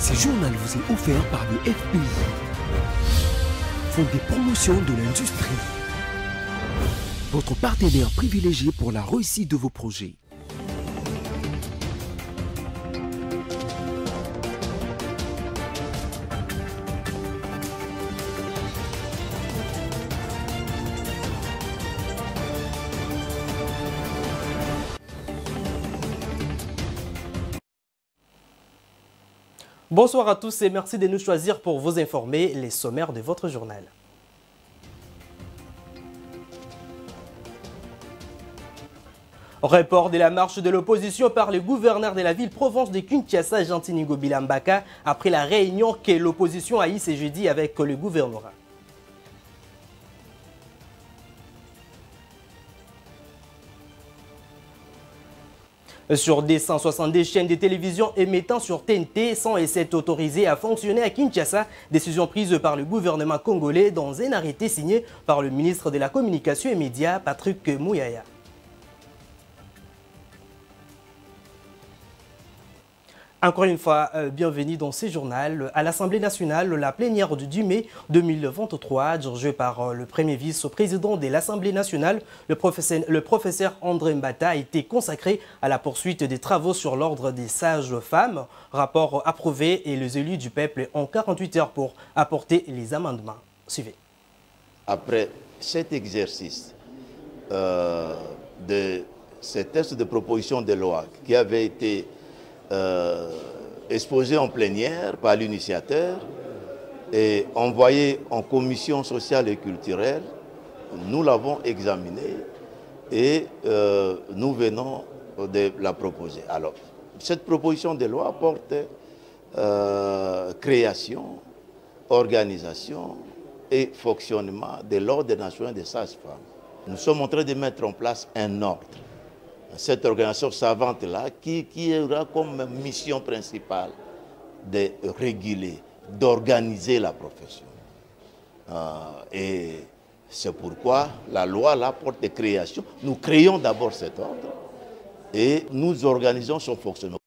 Ce journal vous est offert par le FPI, Fonds de promotion de l'industrie, votre partenaire privilégié pour la réussite de vos projets. Bonsoir à tous et merci de nous choisir pour vous informer les sommaires de votre journal. Report de la marche de l'opposition par le gouverneur de la ville-province de Kinshasa, Jean-Tinigo Bilambaka, après la réunion que l'opposition a eue ce jeudi avec le gouvernorat. Sur des 170 chaînes de télévision émettant sur TNT, 107 autorisées à fonctionner à Kinshasa, décision prise par le gouvernement congolais dans un arrêté signé par le ministre de la Communication et Médias, Patrick Mouyaya. Encore une fois, bienvenue dans ce journal. À l'Assemblée nationale, la plénière du 10 mai 2023, dirigée par le premier vice-président de l'Assemblée nationale, le professeur André Mbata, a été consacrée à la poursuite des travaux sur l'ordre des sages-femmes. Rapport approuvé et les élus du peuple ont 48 heures pour apporter les amendements. Suivez. Après cet exercice de ces textes de proposition de loi qui avaient été exposé en plénière par l'initiateur et envoyé en commission sociale et culturelle, nous l'avons examiné et nous venons de la proposer. Alors, cette proposition de loi porte création, organisation et fonctionnement de l'ordre national des sages-femmes. Nous sommes en train de mettre en place un ordre. Cette organisation savante-là qui aura comme mission principale de réguler, d'organiser la profession. Et c'est pourquoi la loi là porte de création. Nous créons d'abord cet ordre et nous organisons son fonctionnement.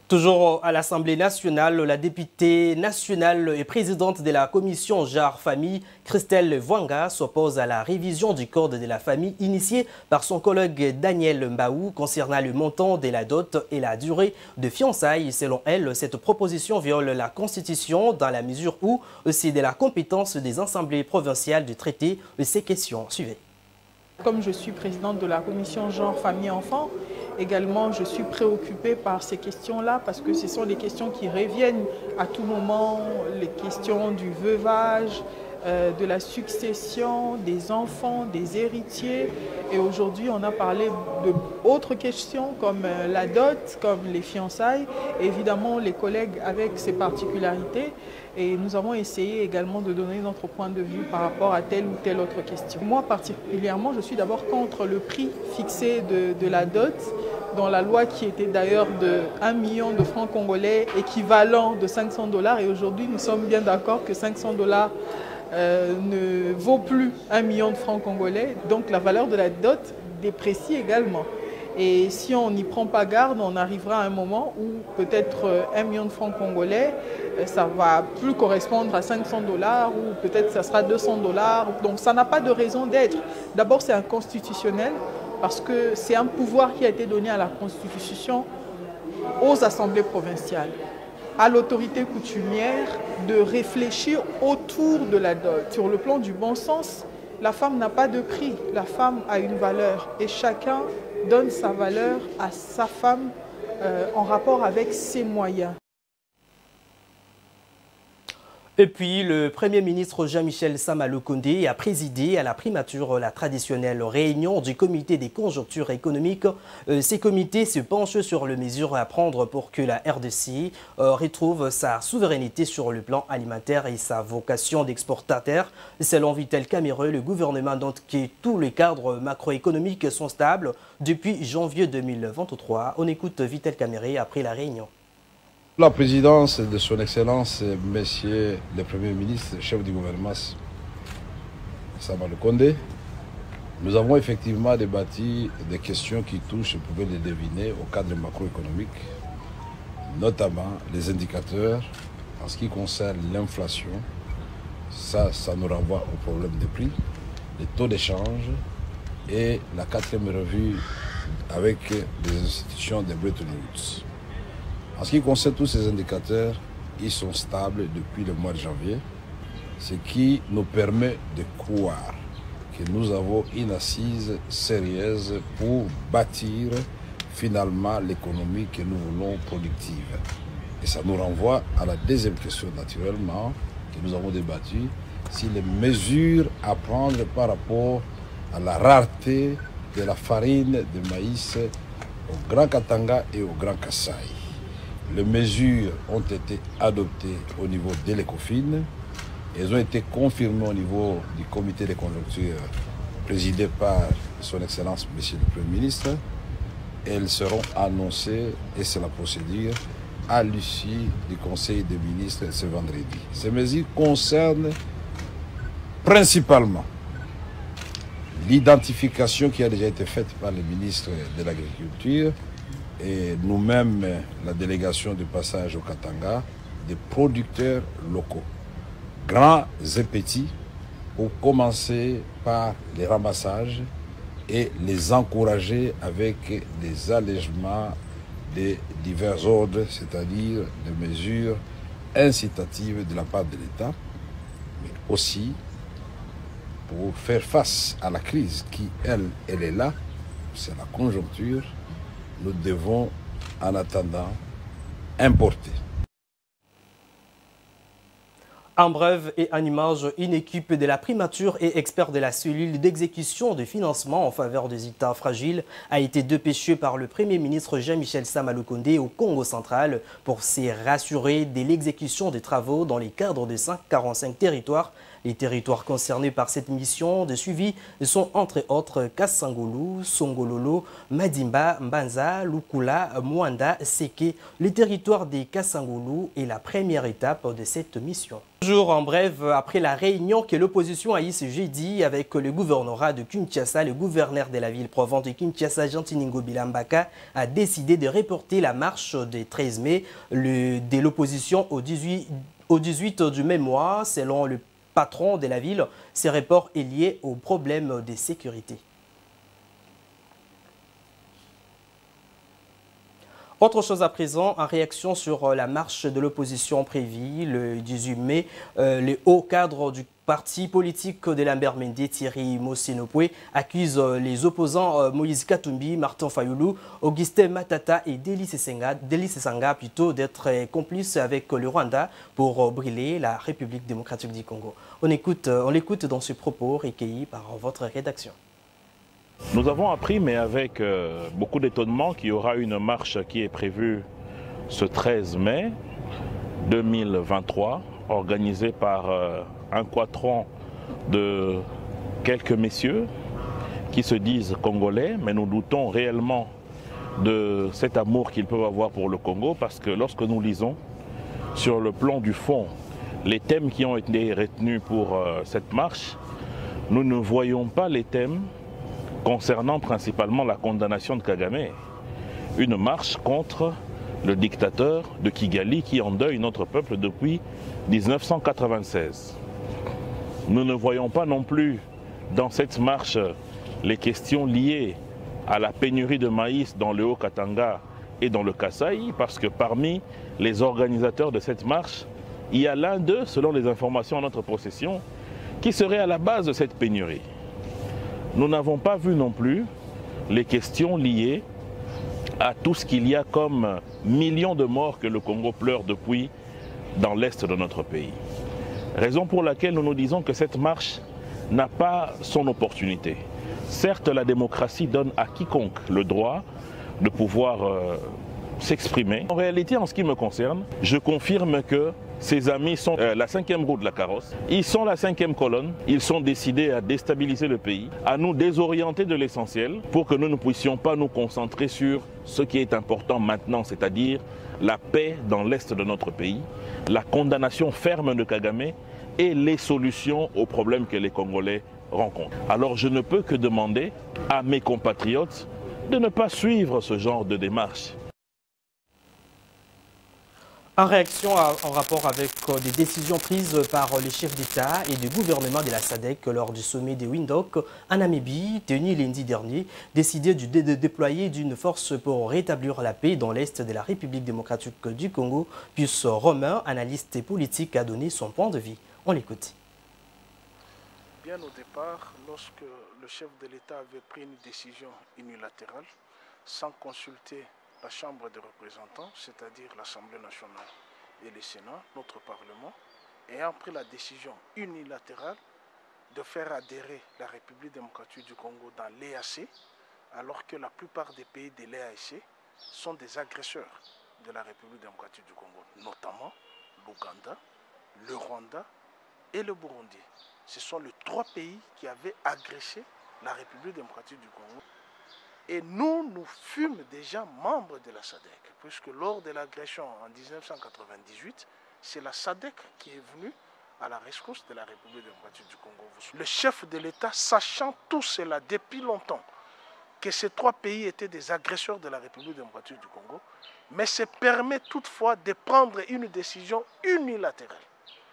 Toujours à l'Assemblée nationale, la députée nationale et présidente de la commission genre-famille, Christelle Vwanga, s'oppose à la révision du code de la famille initiée par son collègue Daniel Mbaou concernant le montant de la dot et la durée de fiançailles. Selon elle, cette proposition viole la Constitution dans la mesure où c'est de la compétence des assemblées provinciales de traiter ces questions. Suivez. Comme je suis présidente de la commission genre, famille, enfants, également je suis préoccupée par ces questions-là parce que ce sont des questions qui reviennent à tout moment, les questions du veuvage, de la succession, des enfants, des héritiers. Et aujourd'hui, on a parlé d'autres questions comme la dot, comme les fiançailles. Et évidemment, les collègues avec ces particularités. Et nous avons essayé également de donner notre point de vue par rapport à telle ou telle autre question. Moi particulièrement, je suis d'abord contre le prix fixé de la dot, dans la loi qui était d'ailleurs de 1 million de francs congolais, équivalent de 500 $. Et aujourd'hui, nous sommes bien d'accord que 500 $ ne vaut plus 1 million de francs congolais. Donc la valeur de la dot déprécie également. Et si on n'y prend pas garde, on arrivera à un moment où peut-être 1 million de francs congolais, ça ne va plus correspondre à 500 $ ou peut-être ça sera 200 $. Donc ça n'a pas de raison d'être. D'abord, c'est inconstitutionnel parce que c'est un pouvoir qui a été donné à la Constitution aux assemblées provinciales, à l'autorité coutumière de réfléchir autour de la dot. Sur le plan du bon sens, la femme n'a pas de prix, la femme a une valeur et chacun donne sa valeur à sa femme en rapport avec ses moyens. Et puis, le Premier ministre Jean-Michel Sama Lukonde a présidé à la primature la traditionnelle réunion du comité des conjonctures économiques. Ces comités se penchent sur les mesures à prendre pour que la RDC retrouve sa souveraineté sur le plan alimentaire et sa vocation d'exportateur. Selon Vital Kamerhe, le gouvernement note que tous les cadres macroéconomiques sont stables depuis janvier 2023. On écoute Vital Kamerhe après la réunion. La présidence de son Excellence, Monsieur le Premier ministre, chef du gouvernement, Sama Lukonde, nous avons effectivement débattu des questions qui touchent, vous pouvez les deviner, au cadre macroéconomique, notamment les indicateurs en ce qui concerne l'inflation. Ça nous renvoie au problème des prix, les taux d'échange et la 4e revue avec les institutions de Bretton Woods. En ce qui concerne tous ces indicateurs, ils sont stables depuis le mois de janvier, ce qui nous permet de croire que nous avons une assise sérieuse pour bâtir finalement l'économie que nous voulons productive. Et ça nous renvoie à la deuxième question naturellement que nous avons débattue, si les mesures à prendre par rapport à la rareté de la farine de maïs au Grand Katanga et au Grand Kasaï. Les mesures ont été adoptées au niveau de l'ECOFIN. Elles ont été confirmées au niveau du comité de conjoncture présidé par son Excellence, Monsieur le Premier ministre. Elles seront annoncées, et c'est la procédure, à l'issue du Conseil des ministres ce vendredi. Ces mesures concernent principalement l'identification qui a déjà été faite par le ministre de l'Agriculture et nous-mêmes, la délégation de passage au Katanga, des producteurs locaux, grands et petits, pour commencer par les ramassages et les encourager avec des allègements de divers ordres, c'est-à-dire des mesures incitatives de la part de l'État, mais aussi pour faire face à la crise qui, elle est là, c'est la conjoncture, nous devons, en attendant, importer. En bref et en image, une équipe de la primature et expert de la cellule d'exécution de financement en faveur des États fragiles a été dépêchée par le Premier ministre Jean-Michel Sama Lukonde au Congo central pour se rassurer de l'exécution des travaux dans les cadres de 145 territoires. Les territoires concernés par cette mission de suivi sont entre autres Kasangulu, Songololo, Madimba, Mbanza, Lukula, Mwanda, Seke. Le territoire des Kasangulu est la première étape de cette mission. Toujours en bref, après la réunion que l'opposition a eue ce jeudi avec le gouvernorat de Kinshasa, le gouverneur de la ville province de Kinshasa, Jean-Tiningo Bilambaka, a décidé de reporter la marche du 13 mai de l'opposition au 18 du même mois. Selon le patron de la ville, ce report est lié aux problèmes de sécurité. Autre chose à présent, en réaction sur la marche de l'opposition prévue le 18 mai, le haut cadre du parti politique de Lambert Mende, Thierry Mosenopoué, accuse les opposants Moïse Katumbi, Martin Fayoulou, Augustin Matata et Délice Sanga plutôt d'être complices avec le Rwanda pour brûler la République démocratique du Congo. On l'écoute dans ce propos recueilli par votre rédaction. Nous avons appris, mais avec beaucoup d'étonnement, qu'il y aura une marche qui est prévue ce 13 mai 2023, organisée par un quatrain de quelques messieurs qui se disent congolais, mais nous doutons réellement de cet amour qu'ils peuvent avoir pour le Congo, parce que lorsque nous lisons sur le plan du fond les thèmes qui ont été retenus pour cette marche, nous ne voyons pas les thèmes concernant principalement la condamnation de Kagame, une marche contre le dictateur de Kigali qui endeuille notre peuple depuis 1996. Nous ne voyons pas non plus dans cette marche les questions liées à la pénurie de maïs dans le Haut-Katanga et dans le Kasaï, parce que parmi les organisateurs de cette marche, il y a l'un d'eux, selon les informations en notre possession, qui serait à la base de cette pénurie. Nous n'avons pas vu non plus les questions liées à tout ce qu'il y a comme millions de morts que le Congo pleure depuis dans l'est de notre pays. Raison pour laquelle nous nous disons que cette marche n'a pas son opportunité. Certes, la démocratie donne à quiconque le droit de pouvoir s'exprimer. En réalité, en ce qui me concerne, je confirme que ces amis sont la 5e roue de la carrosse. Ils sont la 5e colonne. Ils sont décidés à déstabiliser le pays, à nous désorienter de l'essentiel pour que nous ne puissions pas nous concentrer sur ce qui est important maintenant, c'est-à-dire la paix dans l'est de notre pays, la condamnation ferme de Kagame et les solutions aux problèmes que les Congolais rencontrent. Alors je ne peux que demander à mes compatriotes de ne pas suivre ce genre de démarche. En réaction en rapport avec des décisions prises par les chefs d'État et de gouvernement de la SADC lors du sommet de Windhoek en Namibie, tenu lundi dernier, décidé de déployer d'une force pour rétablir la paix dans l'Est de la République démocratique du Congo. Pius Romain, analyste et politique, a donné son point de vue. On l'écoute. Bien au départ, lorsque le chef de l'État avait pris une décision unilatérale, sans consulter la Chambre des représentants, c'est-à-dire l'Assemblée nationale et le Sénat, notre Parlement, ayant pris la décision unilatérale de faire adhérer la République démocratique du Congo dans l'EAC, alors que la plupart des pays de l'EAC sont des agresseurs de la République démocratique du Congo, notamment l'Ouganda, le Rwanda et le Burundi. Ce sont les 3 pays qui avaient agressé la République démocratique du Congo. Et nous fûmes déjà membres de la SADC, puisque lors de l'agression en 1998, c'est la SADC qui est venue à la rescousse de la République démocratique du Congo. Le chef de l'État, sachant tout cela depuis longtemps, que ces 3 pays étaient des agresseurs de la République démocratique du Congo, mais se permet toutefois de prendre une décision unilatérale,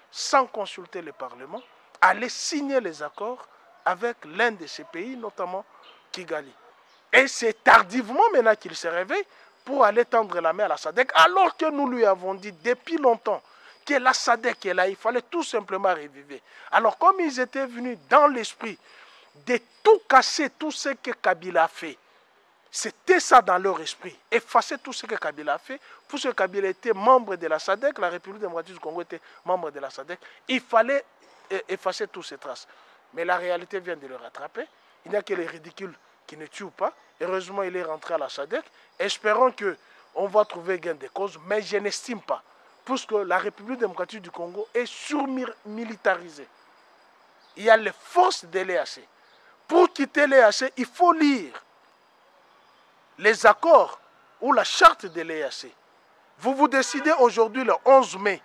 sans consulter le Parlement, aller signer les accords avec l'un de ces pays, notamment Kigali. Et c'est tardivement maintenant qu'il se réveille pour aller tendre la main à la SADC, alors que nous lui avons dit depuis longtemps que la SADC est là, il fallait tout simplement reviver. Alors comme ils étaient venus dans l'esprit de tout casser, tout ce que Kabila a fait, c'était ça dans leur esprit, effacer tout ce que Kabila a fait, puisque Kabila était membre de la SADC, la République démocratique du Congo était membre de la SADC, il fallait effacer toutes ces traces. Mais la réalité vient de le rattraper, il n'y a que les ridicules qui ne tuent pas. Heureusement, il est rentré à la SADC. Espérons qu'on va trouver gain de cause, mais je n'estime pas, puisque la République démocratique du Congo est surmilitarisée. Il y a les forces de l'EAC. Pour quitter l'EAC, il faut lire les accords ou la charte de l'EAC. Vous décidez aujourd'hui, le 11 mai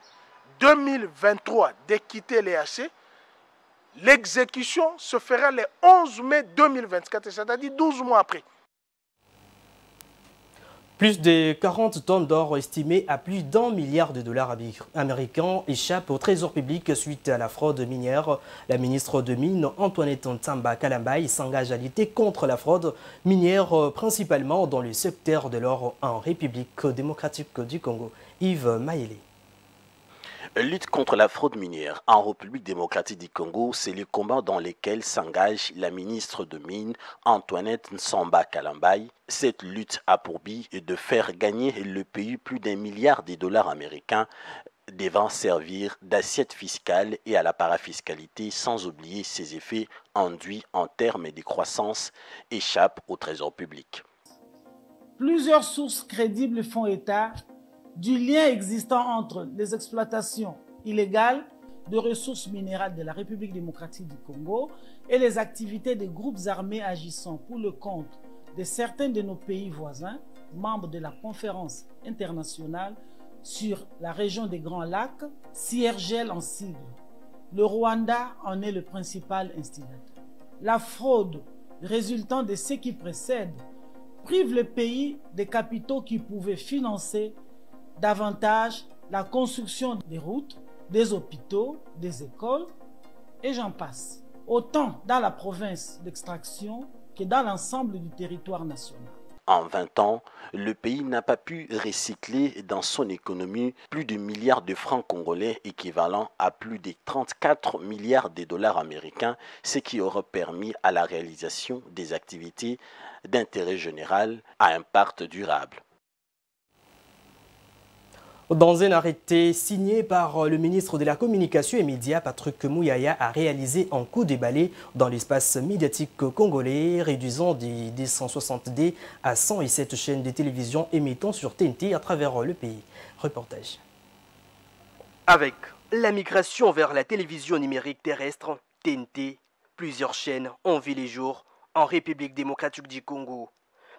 2023, de quitter l'EAC. L'exécution se fera le 11 mai 2024, c'est-à-dire 12 mois après. Plus de 40 tonnes d'or estimées à plus d'1 milliard de dollars américains échappent au trésor public suite à la fraude minière. La ministre de Mines, Antoinette Ntsamba Kalambayi, s'engage à lutter contre la fraude minière, principalement dans le secteur de l'or en République démocratique du Congo. Yves Maïlé. Lutte contre la fraude minière en République démocratique du Congo, c'est le combat dans lequel s'engage la ministre de Mines, Antoinette Ntsamba Kalambayi. Cette lutte a pour but de faire gagner le pays plus d'1 milliard de dollars américains, devant servir d'assiette fiscale et à la parafiscalité, sans oublier ses effets induits en termes de croissance, échappent au trésor public. Plusieurs sources crédibles font état du lien existant entre les exploitations illégales de ressources minérales de la République démocratique du Congo et les activités des groupes armés agissant pour le compte de certains de nos pays voisins, membres de la conférence internationale sur la région des Grands Lacs, CIRGL en sigle. Le Rwanda en est le principal instigateur. La fraude résultant de ce qui précède prive le pays des capitaux qui pouvaient financer davantage la construction des routes, des hôpitaux, des écoles, et j'en passe. Autant dans la province d'extraction que dans l'ensemble du territoire national. En 20 ans, le pays n'a pas pu recycler dans son économie plus de milliards de francs congolais, équivalent à plus de 34 milliards de dollars américains, ce qui aurait permis à la réalisation des activités d'intérêt général à impact durable. Dans un arrêté signé par le ministre de la Communication et Médias, Patrick Mouyaya, a réalisé un coup de balai dans l'espace médiatique congolais, réduisant des 160D à 107 chaînes de télévision émettant sur TNT à travers le pays. Reportage. Avec la migration vers la télévision numérique terrestre, TNT, plusieurs chaînes ont vu les jours en République démocratique du Congo.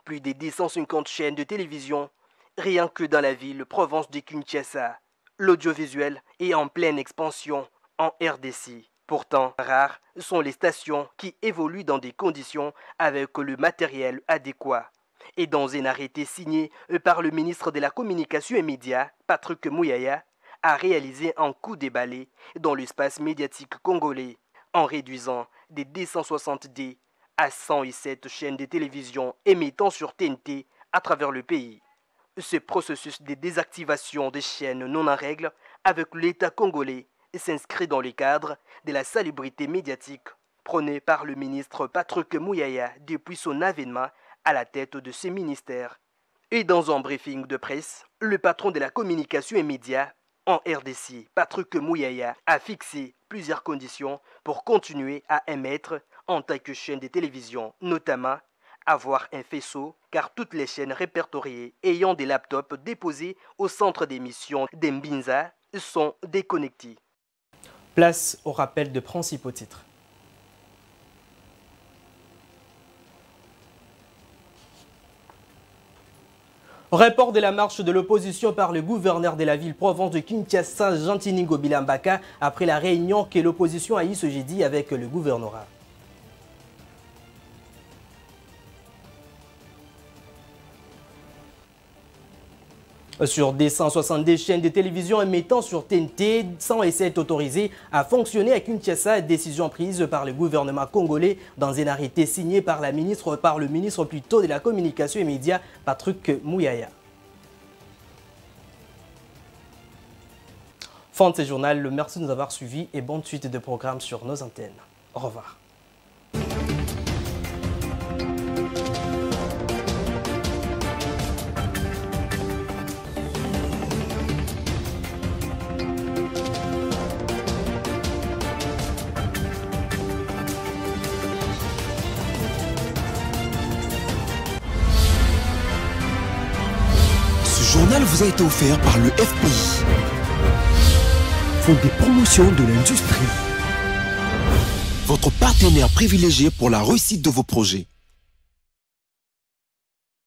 Plus de 250 chaînes de télévision. Rien que dans la ville, province de Kinshasa, l'audiovisuel est en pleine expansion en RDC. Pourtant, rares sont les stations qui évoluent dans des conditions avec le matériel adéquat. Et dans un arrêté signé par le ministre de la Communication et Médias, Patrick Mouyaya, a réalisé un coup de balai dans l'espace médiatique congolais en réduisant des 260D à 107 chaînes de télévision émettant sur TNT à travers le pays. Ce processus de désactivation des chaînes non en règle avec l'État congolais s'inscrit dans le cadre de la salubrité médiatique prônée par le ministre Patrick Mouyaya depuis son avènement à la tête de ce ministère. Et dans un briefing de presse, le patron de la communication et médias en RDC, Patrick Mouyaya, a fixé plusieurs conditions pour continuer à émettre en tant que chaîne de télévision, notamment avoir un faisceau, car toutes les chaînes répertoriées ayant des laptops déposés au centre d'émission d'Mbinza sont déconnectées. Place au rappel de principaux titres. Report de la marche de l'opposition par le gouverneur de la ville-province de Kinshasa, Jean-Tiningo Bilambaka, après la réunion que l'opposition a eue ce jeudi avec le gouvernorat. Sur des 170 chaînes de télévision émettant sur TNT, 107 autorisées à fonctionner à Kinshasa, décision prise par le gouvernement congolais dans un arrêté signé par le ministre de la Communication et Médias, Patrick Mouyaya. Fin de ce journal, merci de nous avoir suivis et bonne suite de programmes sur nos antennes. Au revoir. Ce journal vous a été offert par le FPI, Fonds des promotions de l'industrie, votre partenaire privilégié pour la réussite de vos projets.